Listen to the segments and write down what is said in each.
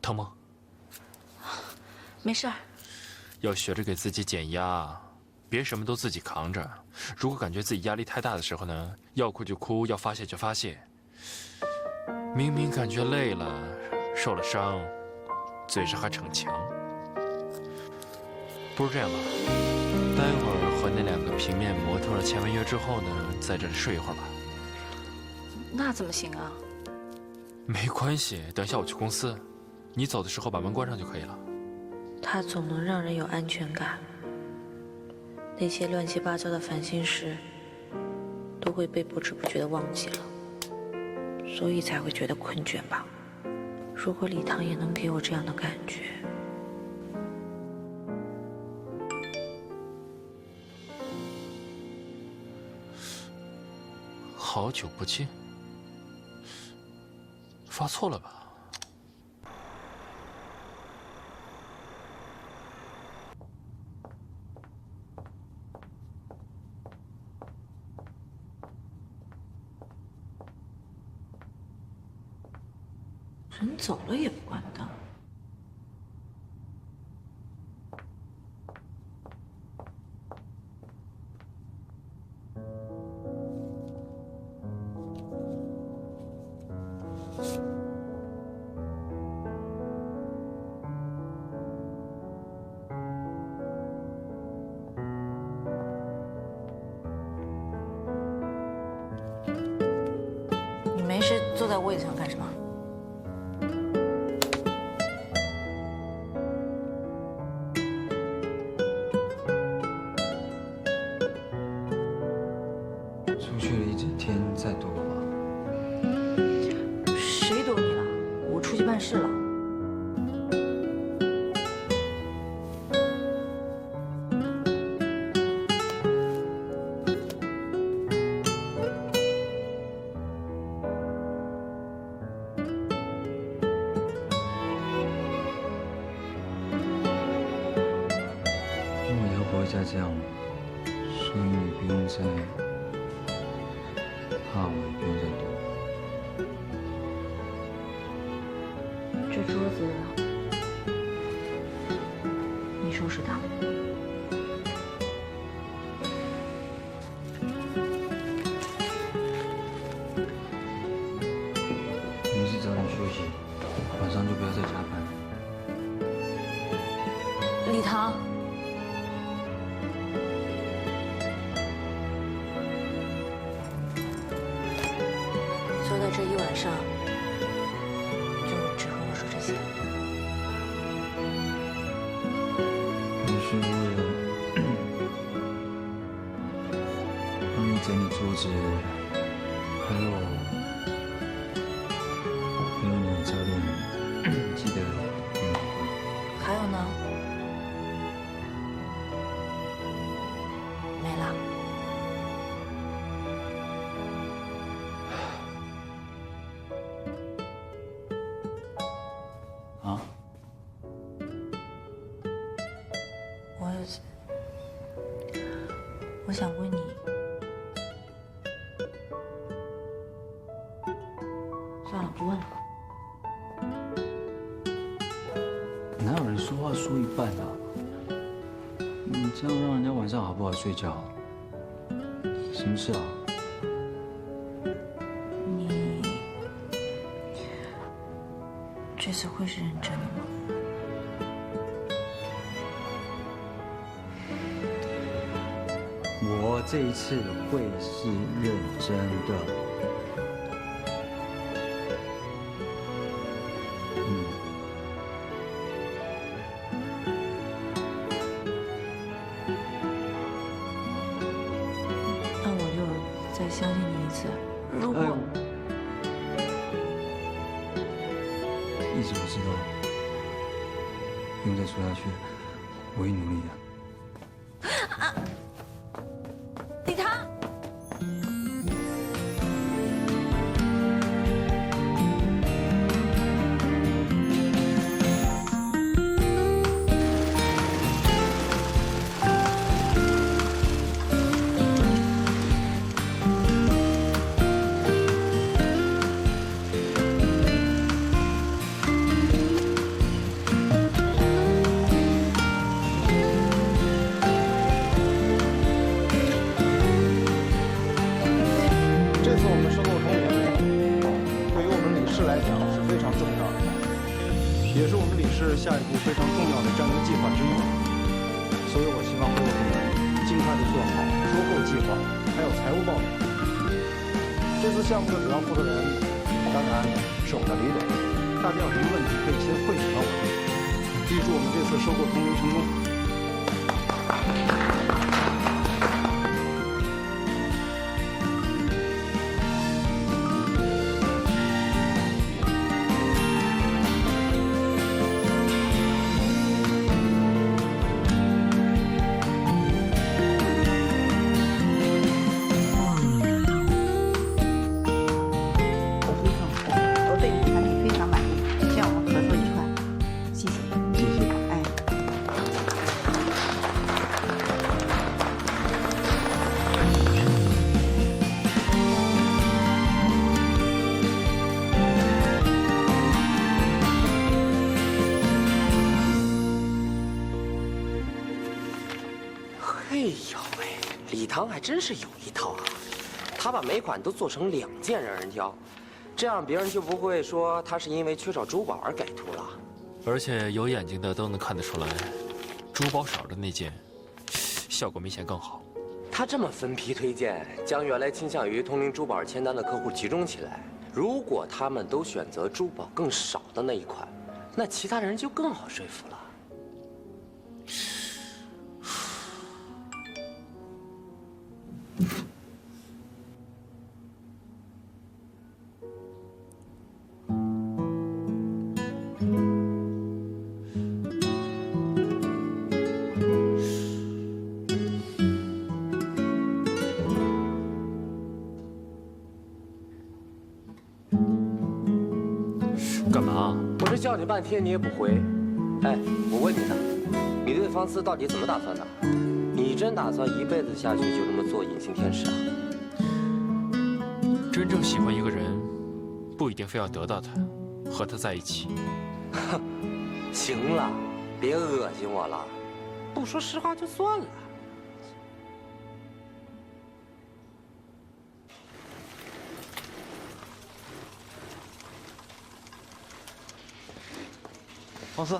疼吗？没事儿。要学着给自己减压，别什么都自己扛着。如果感觉自己压力太大的时候呢，要哭就哭，要发泄就发泄。明明感觉累了，受了伤，嘴上还逞强。不如这样吧，待会儿和那2个平面模特签完约之后呢，在这里睡一会儿吧。那怎么行啊？没关系，等一下我去公司，你走的时候把门关上就可以了。他总能让人有安全感，那些乱七八糟的烦心事都会被不知不觉的忘记了，所以才会觉得困倦吧。如果礼堂也能给我这样的感觉，好久不见，发错了吧？人走了也不关灯。你没事坐在位子上干什么？出去了一整天，在躲我吧？谁躲你了？我出去办事了。因为以后不会再这样了，所以你不用再怕我，也不用再躲。这桌子，你收拾它。没事，早点休息，晚上就不要再加班。礼堂，坐在这一晚上，就只和我说这些。你是为了帮你整理桌子，还有你早点记得用好话。还有呢？没了。啊？我想问你，算了，不问了。哪有人说话说一半的啊？你这样让人家晚上好不好睡觉？什么事啊？你这次会是认真的吗？我这一次会是认真的。那我就再相信你一次。如果意思我知道，不用再说下去了，我会努力的。礼堂。也是我们李氏下一步非常重要的战略计划之一。所以我希望各个部门尽快的做好收购计划，还有财务报表。这次项目的主要负责人，当然是我们的李总。大家有什么问题可以先汇总到我这里。预祝我们这次收购通灵成功。 我对你的产品非常满意，希望我们合作愉快。谢谢，谢谢。哎，嘿呦喂，李唐还真是有一套啊！他把每款都做成2件让人挑，这样别人就不会说他是因为缺少珠宝而改图了。而且有眼睛的都能看得出来，珠宝少的那件效果明显更好。他这么分批推荐，将原来倾向于通灵珠宝签单的客户集中起来。如果他们都选择珠宝更少的那一款，那其他人就更好说服了。 干嘛？我这叫你半天你也不回。哎，我问你呢，你对方思到底怎么打算的？你真打算一辈子下去就这么做隐形天使啊？真正喜欢一个人，不一定非要得到他，和他在一起。哼，行了，别恶心我了。不说实话就算了。 方思，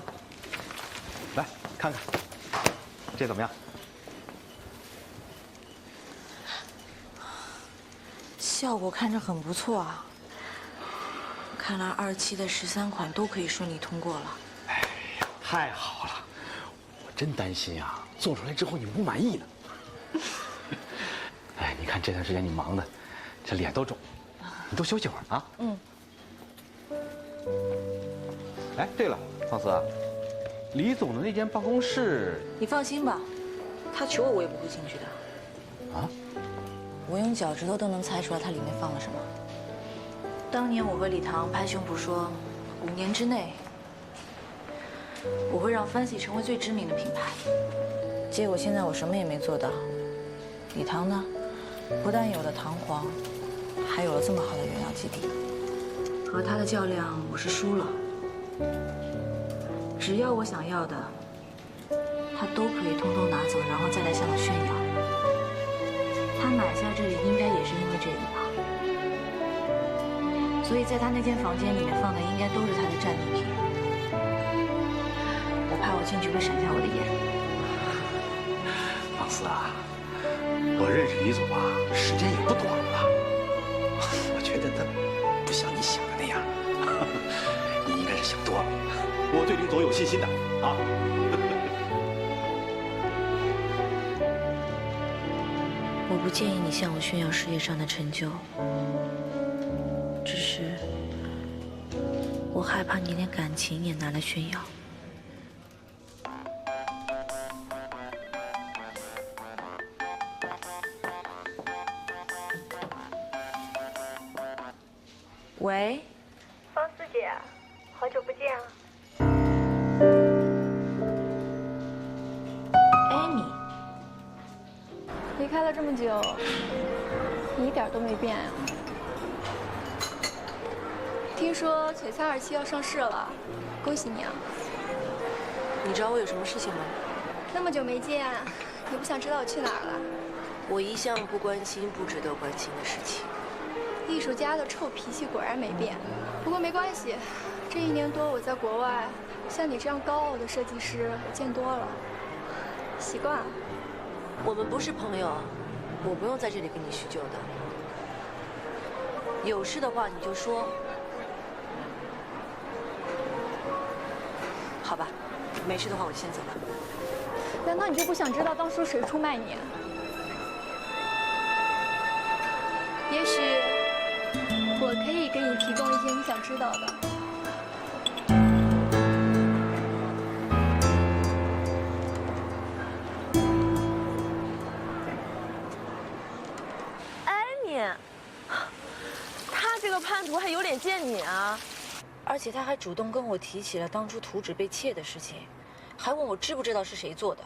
来看看，这怎么样？效果看着很不错啊。看来27的13款都可以顺利通过了。哎呀，太好了！我真担心啊，做出来之后你不满意呢。哎，你看这段时间你忙的，这脸都肿，你多休息会儿啊。嗯。哎，对了，方思，李总的那间办公室，你放心吧，他求我也不会进去的。啊？我用脚趾头都能猜出来它里面放了什么。当年我和李唐拍胸脯说，5年之内我会让 Fancy 成为最知名的品牌。结果现在我什么也没做到。李唐呢，不但有了堂皇，还有了这么好的原料基地。和他的较量，我是输了。只要我想要的，他都可以通通拿走，然后再来向我炫耀。他买下这里应该也是因为这个吧。所以在他那间房间里面放的应该都是他的战利品。我怕我进去会闪瞎我的眼。方思啊，我认识李总啊，时间也不短了。我觉得他不像你想的那样，你应该是想多了。我对李总有信心的啊。我不建议你向我炫耀事业上的成就，只是我害怕你连感情也拿来炫耀。喂，方思姐，好久不见啊！艾米，离开了这么久，你一点都没变啊！听说璀璨27要上市了，恭喜你啊！你找我有什么事情吗？那么久没见，你不想知道我去哪儿了？我一向不关心不值得关心的事情。艺术家的臭脾气果然没变，不过没关系，这1年多我在国外，像你这样高傲的设计师我见多了，习惯了。我们不是朋友，我不用在这里跟你叙旧的。有事的话你就说。好吧，没事的话我就先走了。难道你就不想知道当初谁出卖你？也许我可以给你提供一些你想知道的。他这个叛徒还有脸见你啊！而且他还主动跟我提起了当初图纸被窃的事情，还问我知不知道是谁做的。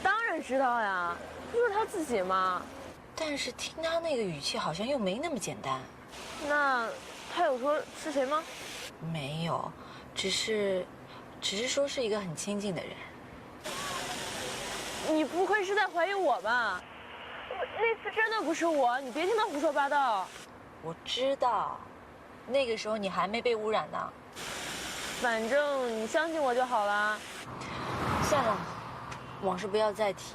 当然知道呀，不就是他自己吗？但是听他那个语气，好像又没那么简单。那他有说是谁吗？没有，只是说是一个很亲近的人。你不会是在怀疑我吧？那次真的不是我，你别听他胡说八道。我知道，那个时候你还没被污染呢。反正你相信我就好了。算了，往事不要再提，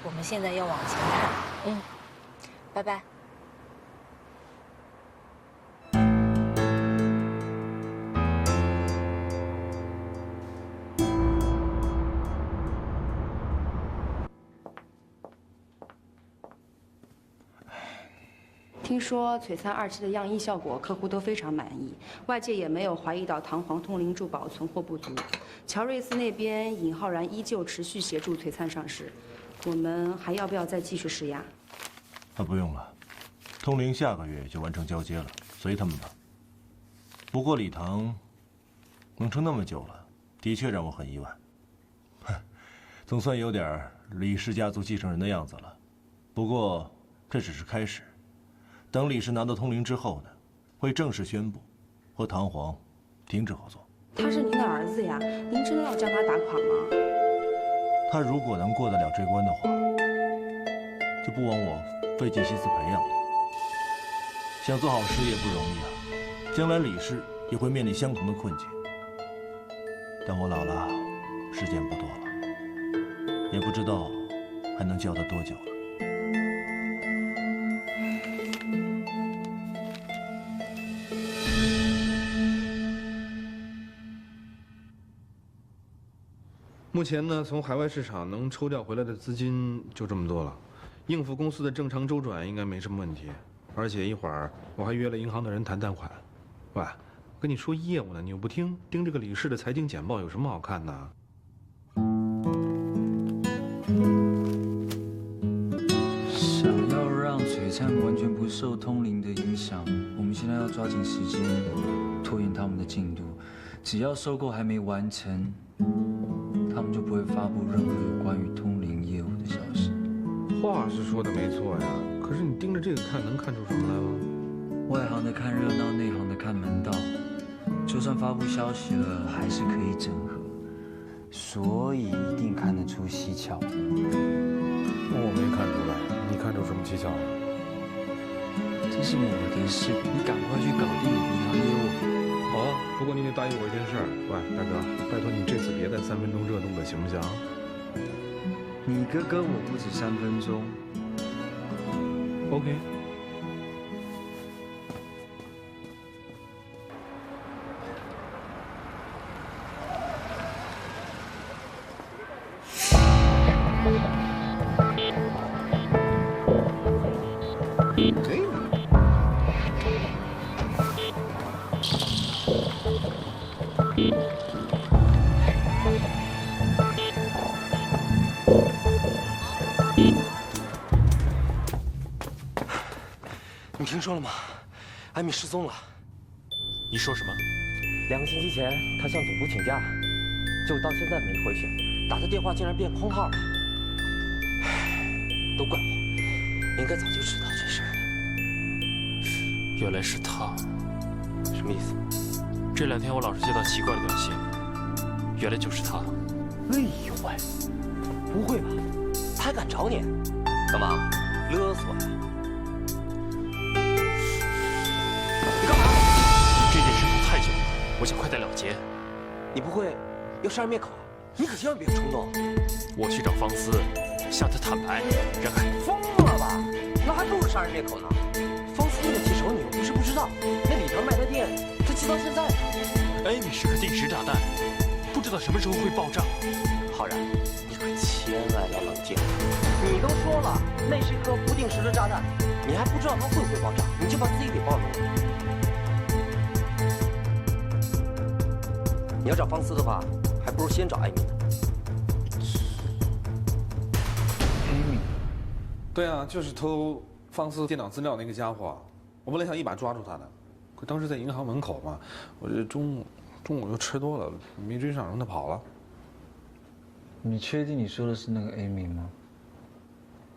我们现在要往前看。拜拜。听说璀璨2期的样衣效果，客户都非常满意，外界也没有怀疑到堂皇通灵珠宝存货不足。乔瑞斯那边尹浩然依旧持续协助璀璨上市，我们还要不要再继续施压？不用了，通灵下个月就完成交接了，随他们吧。不过礼堂能撑那么久了，的确让我很意外。总算有点李氏家族继承人的样子了。不过这只是开始。等李氏拿到通灵之后呢，会正式宣布和堂皇停止合作。他是您的儿子呀，您真的要将他打垮吗？他如果能过得了这关的话，就不枉我费尽心思培养他。想做好事业不容易啊，将来李氏也会面临相同的困境。但我老了，时间不多了，也不知道还能教他多久了。目前呢，从海外市场能抽调回来的资金就这么多了，应付公司的正常周转应该没什么问题。而且一会儿我还约了银行的人谈贷款。喂，跟你说业务呢，你又不听，盯这个李氏的财经简报有什么好看的？想要让璀璨完全不受通灵的影响，我们现在要抓紧时间，拖延他们的进度。只要收购还没完成，他们就不会发布任何有关于通灵业务的消息。话是说的没错呀，可是你盯着这个看，能看出什么来吗？外行的看热闹，内行的看门道。就算发布消息了，还是可以整合，所以一定看得出蹊跷。我没看出来，你看出什么蹊跷了？这是我的事，你赶快去搞定银行业务。好啊，不过你得答应我一件事儿。喂，大哥，拜托你这次别再3分钟热度了，行不行？你哥哥我不止3分钟。OK。你听说了吗？艾米失踪了。你说什么2个星期前，她向总部请假，结果到现在没回去，打的电话竟然变空号了。唉，都怪我，应该早就知道这事儿了。原来是他。什么意思？这2天我老是接到奇怪的短信，原来就是他。哎呦喂，不会吧？他还敢找你？干嘛？勒索呀？你干嘛？这件事情太久了，我想快点了结。你不会要杀人灭口？你可千万别冲动。我去找方思，向他坦白，让开。疯了吧？那还不如杀人灭口呢。方思那个棘手，你又不是不知道，那礼堂卖菜店，他记到现在呢。艾米是颗定时炸弹，不知道什么时候会爆炸。浩然，你可千万要冷静。你都说了，那是一颗不定时的炸弹，你还不知道它会不会爆炸，你就把自己给暴露了。你要找方思的话，还不如先找艾米呢。艾米，对啊，就是偷方思电脑资料那个家伙，我本来想一把抓住他的，可当时在银行门口嘛，我这中午又吃多了，没追上，让他跑了。你确定你说的是那个艾米吗？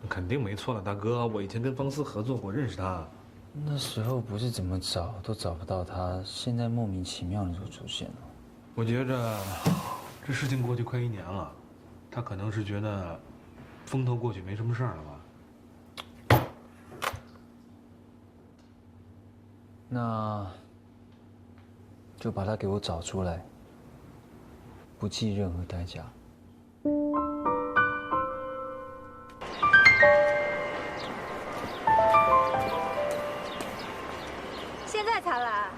肯定没错了，大哥，我以前跟方思合作过，认识他。那时候不是怎么找都找不到他，现在莫名其妙的就出现了。我觉着这事情过去快1年了，他可能是觉得风头过去没什么事儿了吧。那就把他给我找出来，不计任何代价。现在才来，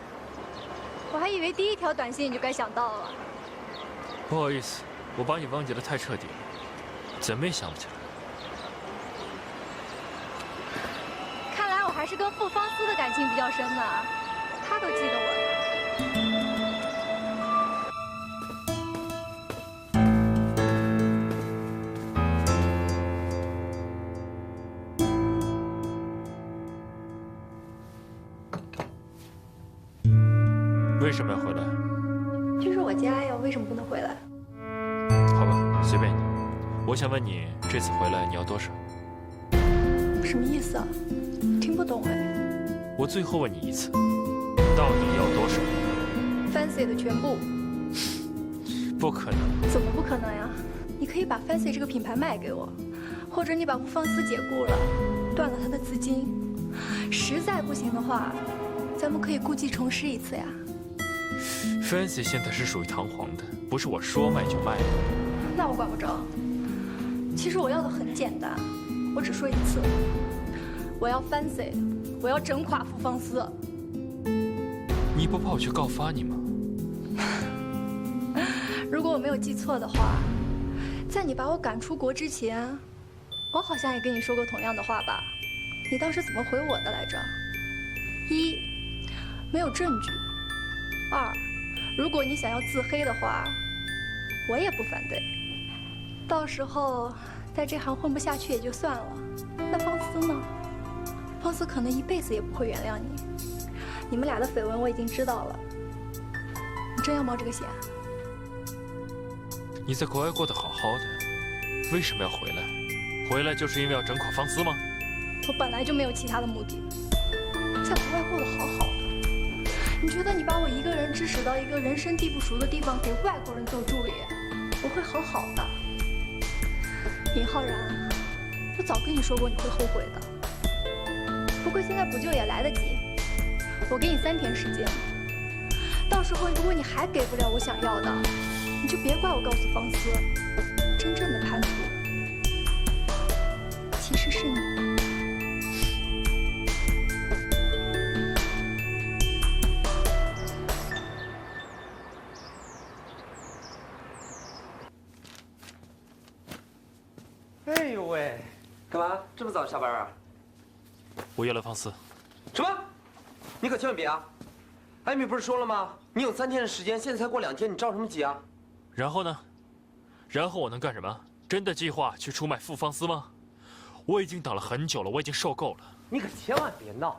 我还以为第一条短信你就该想到了。不好意思，我把你忘记得太彻底了，怎么也想不起来。看来我还是跟傅方思的感情比较深呢，他都记得我呢。为什么要回来？这是我家呀，为什么不能回来？好吧，随便你。我想问你，这次回来你要多少？什么意思啊？听不懂哎。我最后问你一次，到底要多少 Fancy 的全部。不可能。怎么不可能呀？你可以把 Fancy 这个品牌卖给我，或者你把傅方思解雇了，断了他的资金。实在不行的话，咱们可以故技重施一次呀。Fancy 现在是属于堂皇的，不是我说卖就卖的。那我管不着。其实我要的很简单，我只说一次，我要 Fancy， 我要整垮傅方思。你不怕我去告发你吗？如果我没有记错的话，在你把我赶出国之前，我好像也跟你说过同样的话吧？你当时怎么回我的来着？一，没有证据；二，如果你想要自黑的话，我也不反对。到时候在这行混不下去也就算了，那方思呢？方思可能一辈子也不会原谅你。你们俩的绯闻我已经知道了，你真要冒这个险？你在国外过得好好的，为什么要回来？回来就是因为要整垮方思吗？我本来就没有其他的目的，在国外过得好好的。你觉得你把我一个人支使到一个人生地不熟的地方给外国人做助理，我会好好的？尹浩然，我早跟你说过你会后悔的。不过现在补救也来得及，我给你3天时间。到时候如果你还给不了我想要的，你就别怪我告诉方思，真正的叛徒其实是你。哎呦喂，干嘛这么早下班啊？我约了方思。什么？你可千万别啊！艾米不是说了吗？你有3天的时间，现在才过2天，你着什么急啊？然后呢？然后我能干什么？真的计划去出卖傅方思吗？我已经等了很久了，我已经受够了。你可千万别闹！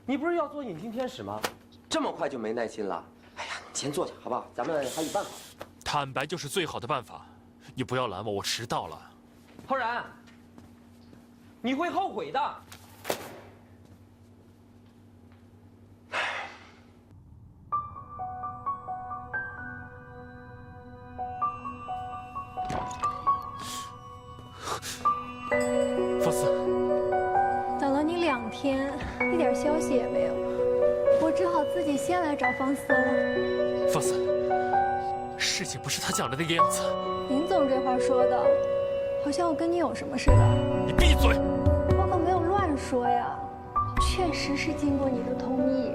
你不是要做隐形天使吗？这么快就没耐心了？哎呀，你先坐下好不好？咱们还有办法。坦白就是最好的办法。你不要拦我，我迟到了。浩然，你会后悔的。方思，等了你2天，一点消息也没有，我只好自自己先来找方思了。方思，事情不是他讲的那个样子。林总这话说的，好像我跟你有什么似的。你闭嘴！我可没有乱说呀，确实是经过你的同意，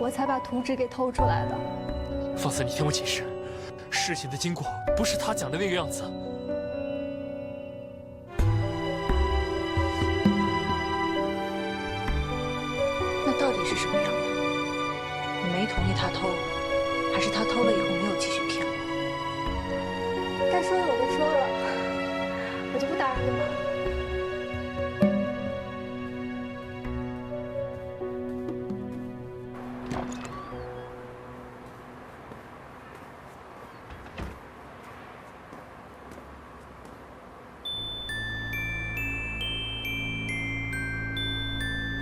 我才把图纸给偷出来的。方思，你听我解释，事情的经过不是他讲的那个样子。那到底是什么样的？你没同意他偷，还是他偷了以后没有继续骗我？该说的我都说了，我就不打扰你们了。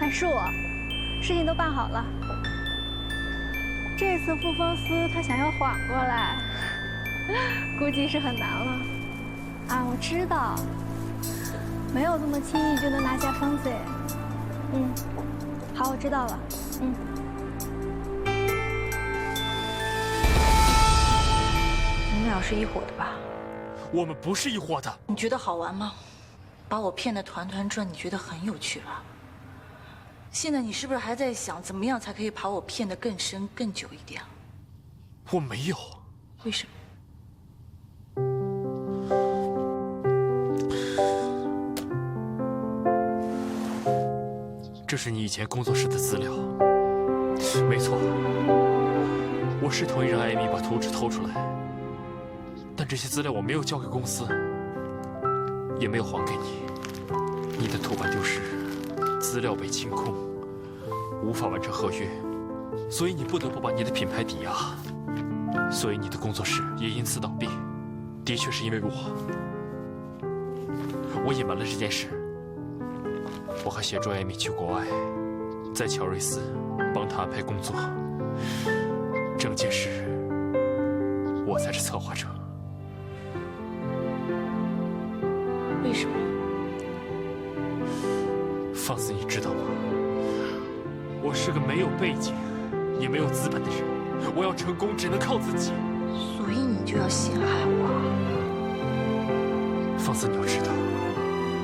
哎，是我，事情都办好了。这次傅方思他想要缓过来，估计是很难了。啊，我知道，没有这么轻易就能拿下方思。嗯，好，我知道了。嗯。你们俩是一伙的吧？我们不是一伙的。你觉得好玩吗？把我骗得团团转，你觉得很有趣吧？现在你是不是还在想怎么样才可以把我骗得更深、更久一点？我没有。为什么？这是你以前工作室的资料，没错，我是同意让艾米把图纸偷出来，但这些资料我没有交给公司，也没有还给你。你的图版丢失，资料被清空，无法完成合约，所以你不得不把你的品牌抵押，所以你的工作室也因此倒闭。的确是因为我隐瞒了这件事。我还协助艾米去国外，在乔瑞斯帮她安排工作。整件事，我才是策划者。为什么？方思，你知道吗？我是个没有背景，也没有资本的人。我要成功，只能靠自己。所以你就要陷害我？方思，你要知道，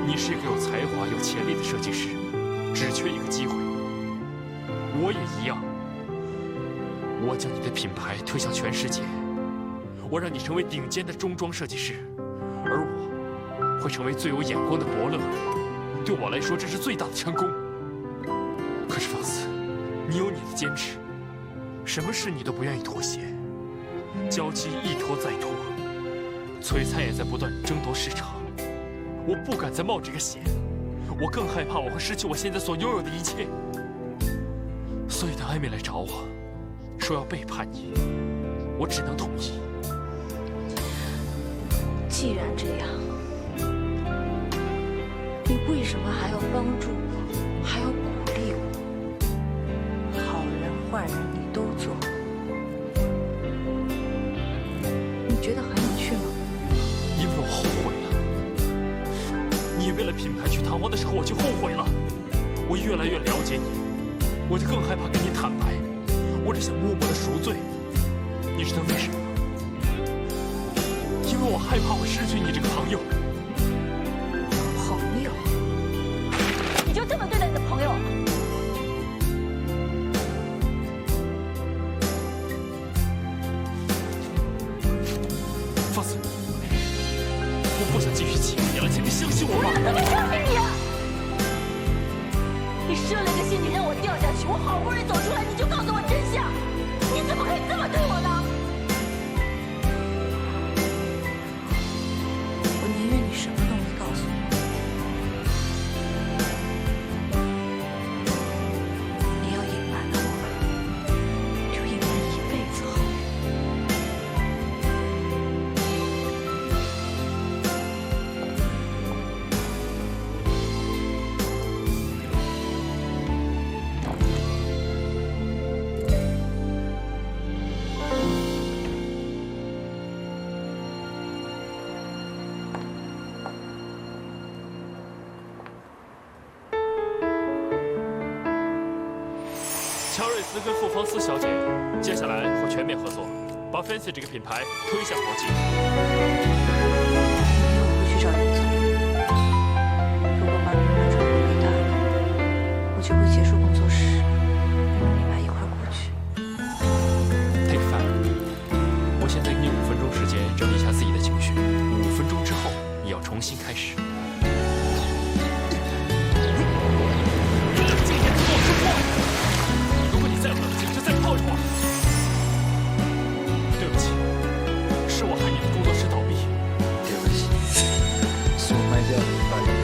你是一个有才华、有潜力的设计师，只缺一个机会。我也一样。我将你的品牌推向全世界，我让你成为顶尖的中装设计师，而我会成为最有眼光的伯乐。对我来说，这是最大的成功。可是方思，你有你的坚持，什么事你都不愿意妥协，交期一拖再拖，璀璨也在不断争夺市场。我不敢再冒这个险，我更害怕我会失去我现在所拥有的一切。所以当艾米来找我，说要背叛你，我只能同意。既然这样，你为什么还要帮助我，还要鼓励我？好人坏人你都做，你觉得很有趣吗？因为我后悔了。你为了品牌去弹簧的时候，我就后悔了。我越来越了解你，我就更害怕跟你坦白。我只想默默的赎罪，你知道为什么？因为我害怕会失去你这个朋友。朋友？你就这么对待你的朋友？方思，我不想继续欺负你了，请你相信我吧。我怎么相信你啊？你设了个陷阱让我掉下去，我好不容易走出来，你就告诉我真相，你怎么可以这么对我呢？我宁愿你什么都没告诉我。你要隐瞒的话，就隐瞒一辈子好了。乔瑞斯跟傅芳思小姐接下来会全面合作，把 Fancy 这个品牌推向国际。明天我会去找严总。如果把明晚传播给大了，我就会结束工作室，跟着明晚一块儿过去。Take 5，我现在给你5分钟时间整理一下自己的情绪，5分钟之后你要重新开始。如果你再不冷静，就再泡一会儿。对不起，是我害你的工作室倒闭。对不起，是我卖掉你把你的人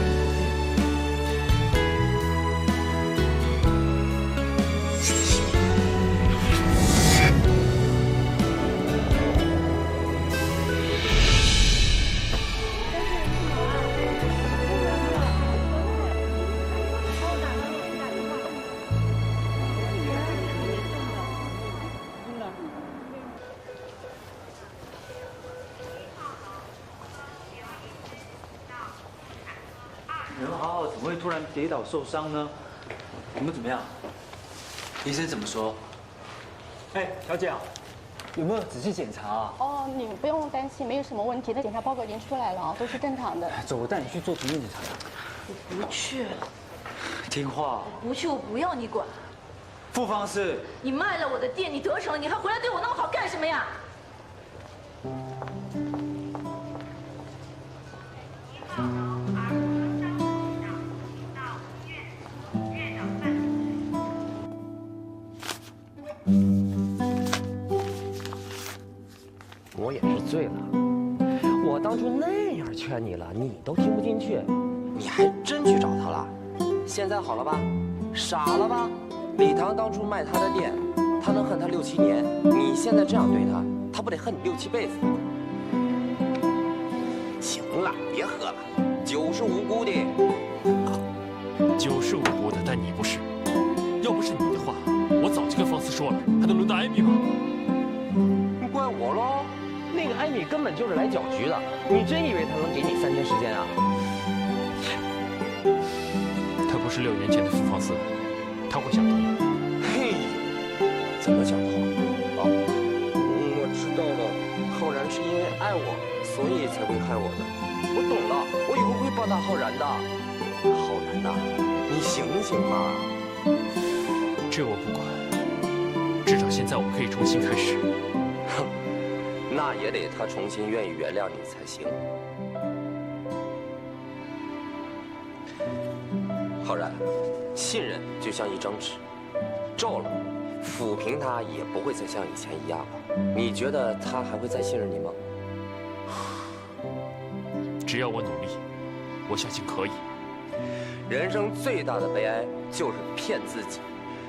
好好，怎么会突然跌倒受伤呢？你们怎么样？医生怎么说？哎，小姐啊，有没有仔细检查啊？哦，你们不用担心，没有什么问题。那检查报告已经出来了啊，都是正常的。走，我带你去做全面检查。我不去，听话。不去，我不要你管。傅芳思，你卖了我的店，你得逞了，你还回来对我那么好干什么呀？我也是醉了，我当初那样劝你了，你都听不进去，你还真去找他了。现在好了吧？傻了吧？李唐当初卖他的店，他能恨他6、7年，你现在这样对他，他不得恨你6、7辈子？行了，别喝了，酒是无辜的。酒是无辜的，但你不是。要不是你的话，我早就跟芳思说了，还能轮到艾米吗？怪我喽。那个艾米根本就是来搅局的，你真以为他能给你3天时间啊？他不是6年前的傅芳思，他会想通。嘿，怎么想通？哦，我知道了，浩然是因为爱我，所以才会害我的。我懂了，我以后会报答浩然的。浩然呐，你醒醒嘛！这我不管，至少现在我们可以重新开始。哼。那也得他重新愿意原谅你才行。浩然，信任就像一张纸，皱了，抚平它也不会再像以前一样了。你觉得他还会再信任你吗？只要我努力，我相信可以。人生最大的悲哀就是骗自己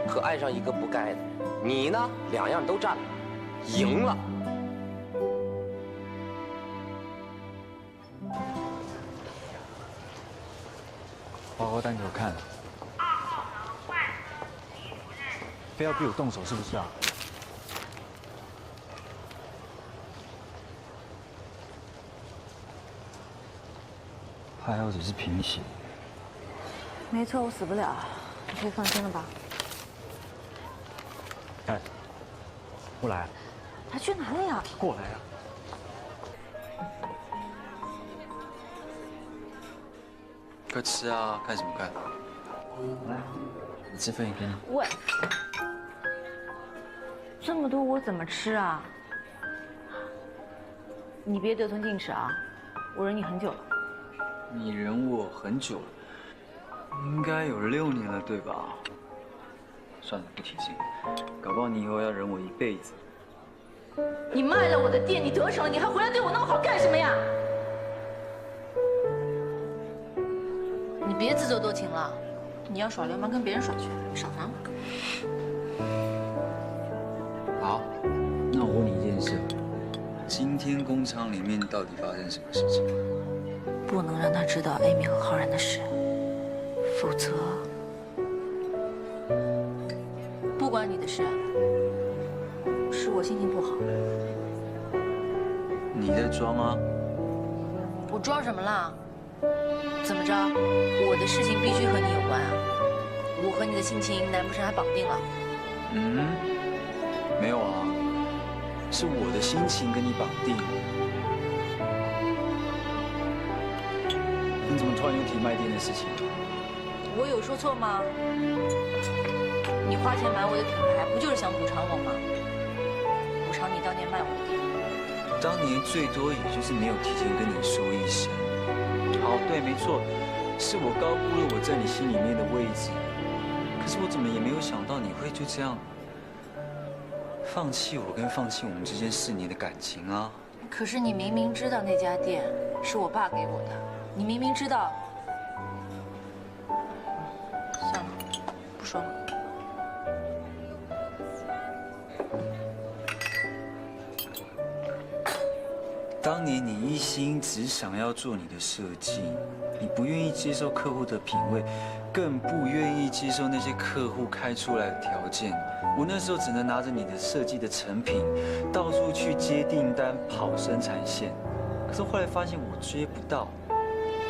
和爱上一个不该的。你呢，2样都占了，赢了。报告单给我看。非要逼我动手是不是啊？还好只是贫血。没错，我死不了，你可以放心了吧？哎，过来。他去哪里呀？过来啊！快吃啊！看什么看？来，你吃分一片。喂，这么多我怎么吃啊？你别得寸进尺啊！我忍你很久了。你忍我很久了，应该有6年了，对吧？算了，不提醒，搞不好你以后要忍我一辈子。你卖了我的店，你得逞了，你还回来对我那么好干什么呀？你别自作多情了，你要耍流氓跟别人耍去，少烦我。好，那我问你一件事，今天工厂里面到底发生什么事情？不能让他知道艾米和浩然的事，否则不关你的事，是我心情不好。你在装啊？我装什么啦？怎么着？我的事情必须和你有关啊！我和你的心情难不成还绑定了？没有啊，是我的心情跟你绑定。你怎么突然又提卖店的事情？我有说错吗？你花钱买我的品牌，不就是想补偿我吗？补偿你当年卖我的店。当年最多也就是没有提前跟你说一声。好，对，没错，是我高估了我在你心里面的位置。可是我怎么也没有想到你会就这样放弃我，跟放弃我们之间4年的感情啊！可是你明明知道那家店是我爸给我的，你明明知道。算了，不说了。当年你一心只想要做你的设计，你不愿意接受客户的品味，更不愿意接受那些客户开出来的条件。我那时候只能拿着你的设计的成品，到处去接订单、跑生产线。可是后来发现我接不到，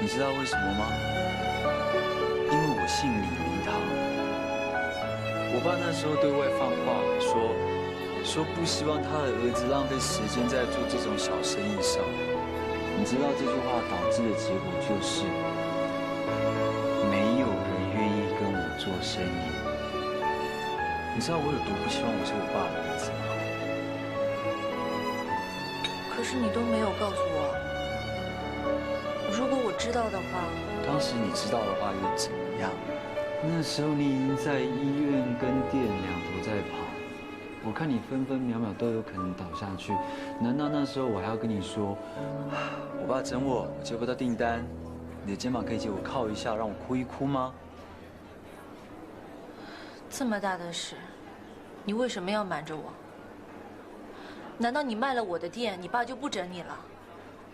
你知道为什么吗？因为我姓李，名堂。我爸那时候对外放话说不希望他的儿子浪费时间在做这种小生意上。你知道这句话导致的结果就是，没有人愿意跟我做生意。你知道我有多不希望我是我爸的儿子吗？可是你都没有告诉我，如果我知道的话，当时你知道的话又怎么样？那时候你已经在医院跟店两头在跑。我看你分分秒秒都有可能倒下去，难道那时候我还要跟你说，我爸整我接不到订单，你的肩膀可以借我靠一下，让我哭一哭吗？这么大的事，你为什么要瞒着我？难道你卖了我的店，你爸就不整你了？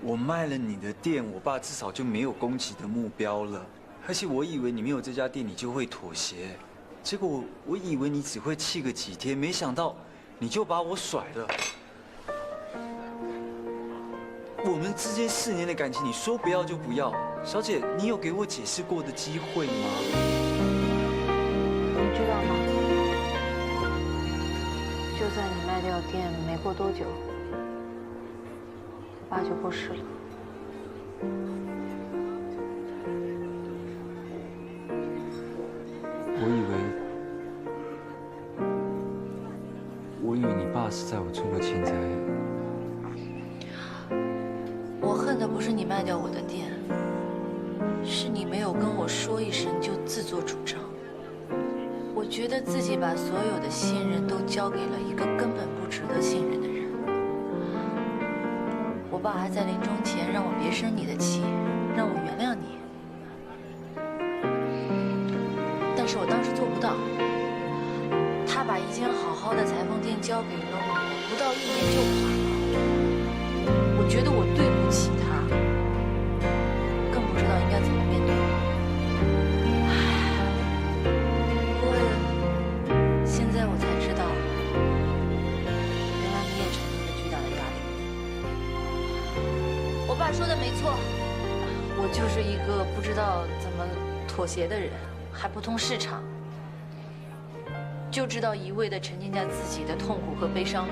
我卖了你的店，我爸至少就没有攻击的目标了，而且我以为你没有这家店，你就会妥协。结果我以为你只会气个几天，没想到你就把我甩了。我们之间4年的感情，你说不要就不要，小姐，你有给我解释过的机会吗？你知道吗？就在你卖掉店没过多久，我爸就过世了。我以为你爸是在我出国前才……我恨的不是你卖掉我的店，是你没有跟我说一声就自作主张。我觉得自己把所有的信任都交给了一个根本不值得信任的人。我爸还在临终前让我别生你的气，让我原谅你。但是我当时做不到。他把一间好好的裁缝店交给了我，不到1年就垮了。我觉得我对不起他，更不知道应该怎么面对。不过现在我才知道，原来你也承受着巨大的压力。我爸说的没错，我就是一个不知道怎么妥协的人，还不通市场。就知道一味地沉浸在自己的痛苦和悲伤里，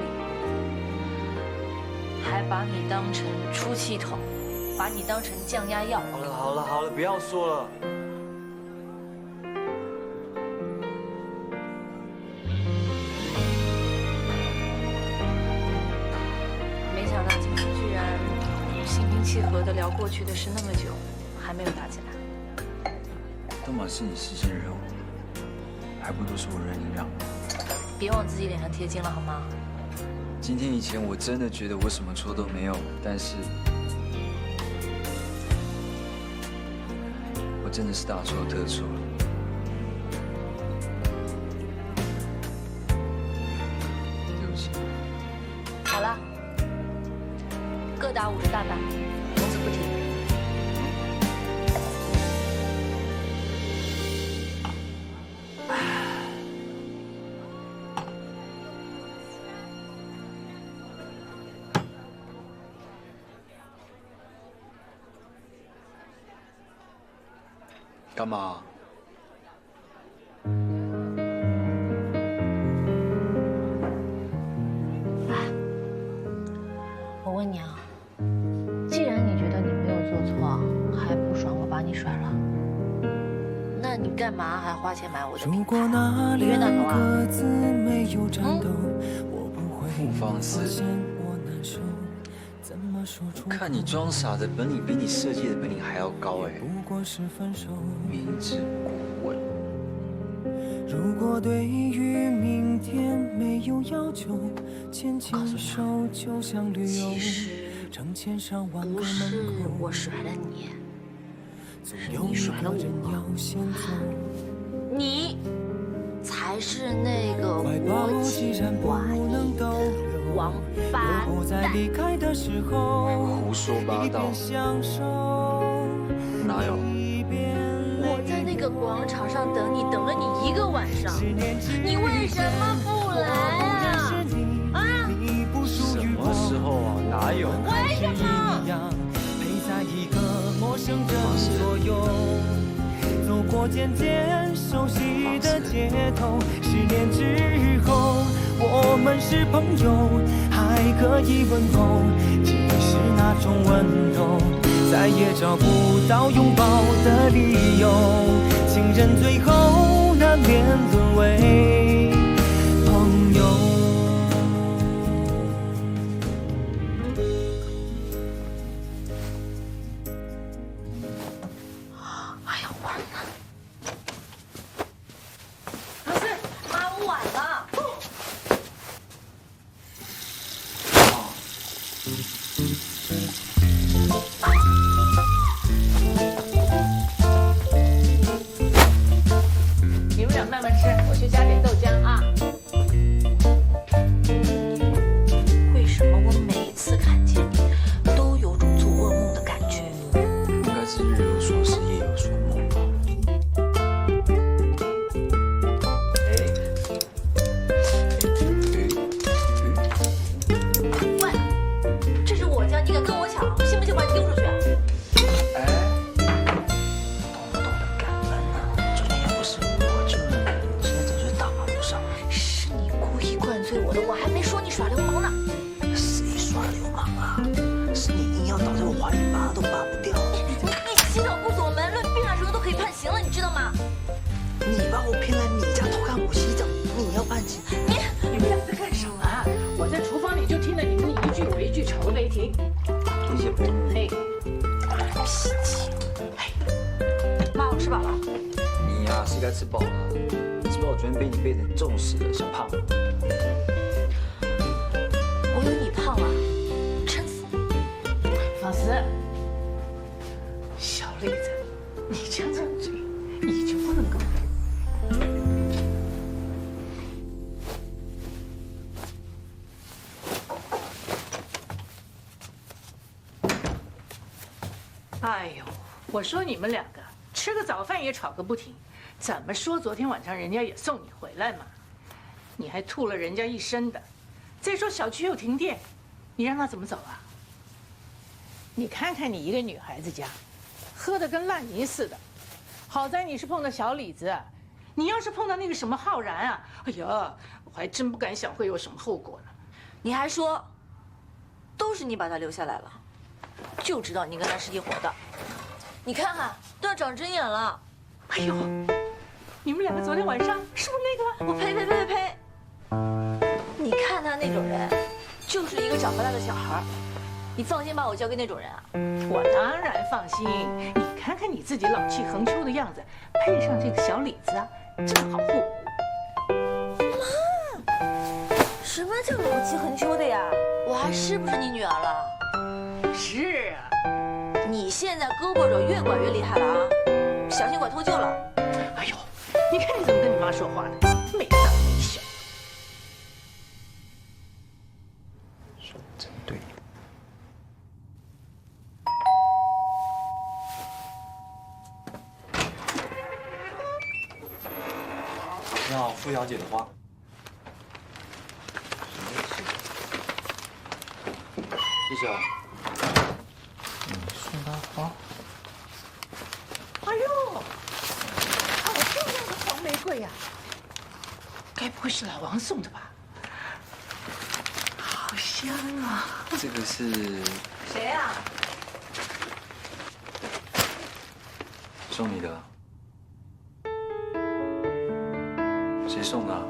还把你当成出气筒，把你当成降压药。好了，不要说了。没想到今天居然心平气和地聊过去的事那么久，还没有打起来。都嘛是你实现任务。还不都是我任你让？别往自己脸上贴金了好吗？今天以前我真的觉得我什么错都没有，但是我真的是大错特错了。对不起。好了，各打50大板，从此不提。干嘛？干嘛还花钱买我的如名果那牌？你冤大头两啊？个字没有颤抖，我不会不放肆发现我难受。怎么说出看你装傻的本领比你设计的本领还要高哎！不过是分手。明知故问。如果对于明天没有要求，牵牵手就像旅游，成千上万个不是门口，我甩了你，总有一个人要先走。你才是那个怀抱国既际然不寡能义逗留，的王八我不在蛋。离开的时候，胡说八道一边享受，哪有？一边我在那个广场上等你，等了你1个晚上，你为什么不来啊？啊？什么时候啊？哪有？为什么？陪在一个陌生人左右，走过渐渐熟悉的街头。10年之后，我们是朋友，还可以问候，只是那种温柔，再也找不到拥抱的理由。情人最后难免沦为朋友。哎呀，完了！老师，妈，我晚了。你们俩慢慢吃，我去加点豆浆啊。为什么我每次看见你，都有种做噩梦的感觉？应该是日有所思，夜有所梦吧。喂，这是我家，你敢跟我抢？信不信把你丢出去？懂得感恩啊！昨天要不是我救了你，现在早就大马路上了。是你故意灌醉我的，我还没说你耍流氓呢。谁耍流氓啊？是你硬要倒在我怀里，拔都拔不掉。你洗脑不锁门，论病案时候都可以判刑了，你知道吗？你把我骗来你家偷看我洗澡，你要判刑？你们俩在干什么啊？我在厨房里就听到你们一句我一句吵个没停。谢谢伯母。嘿，脾气。妈，我吃饱了。你呀是该吃饱了，知不知道我昨天被你背得很重视的，想胖。我有你胖了，撑死你。老师，小栗子，你这张嘴，你就不能够。哎呦，我说你们两个吃个早饭也吵个不停，怎么说昨天晚上人家也送你回来嘛，你还吐了人家一身的。再说小区又停电，你让他怎么走啊？你看看你一个女孩子家，喝得跟烂泥似的。好在你是碰到小李子，你要是碰到那个什么浩然啊，哎呀，我还真不敢想会有什么后果呢。你还说，都是你把他留下来了，就知道你跟他是一伙的。你看看，都要长针眼了。哎呦，你们两个昨天晚上是不是那个？我呸呸呸呸呸！你看他那种人，就是一个长不大的小孩。你放心把我交给那种人啊？我当然放心。你看看你自己老气横秋的样子，配上这个小李子啊，正好互补。什么叫老气横秋的呀？我还是不是你女儿了？是啊，你现在胳膊肘越拐越厉害了啊，小心拐脱臼了。哎呦，你看你怎么跟你妈说话的，没大没小。说得真对。要傅小姐的花。谢谢啊。送她花。哎呦，好漂亮的黄玫瑰呀！该不会是老王送的吧？好香啊！这个是谁呀？送你的。送的啊？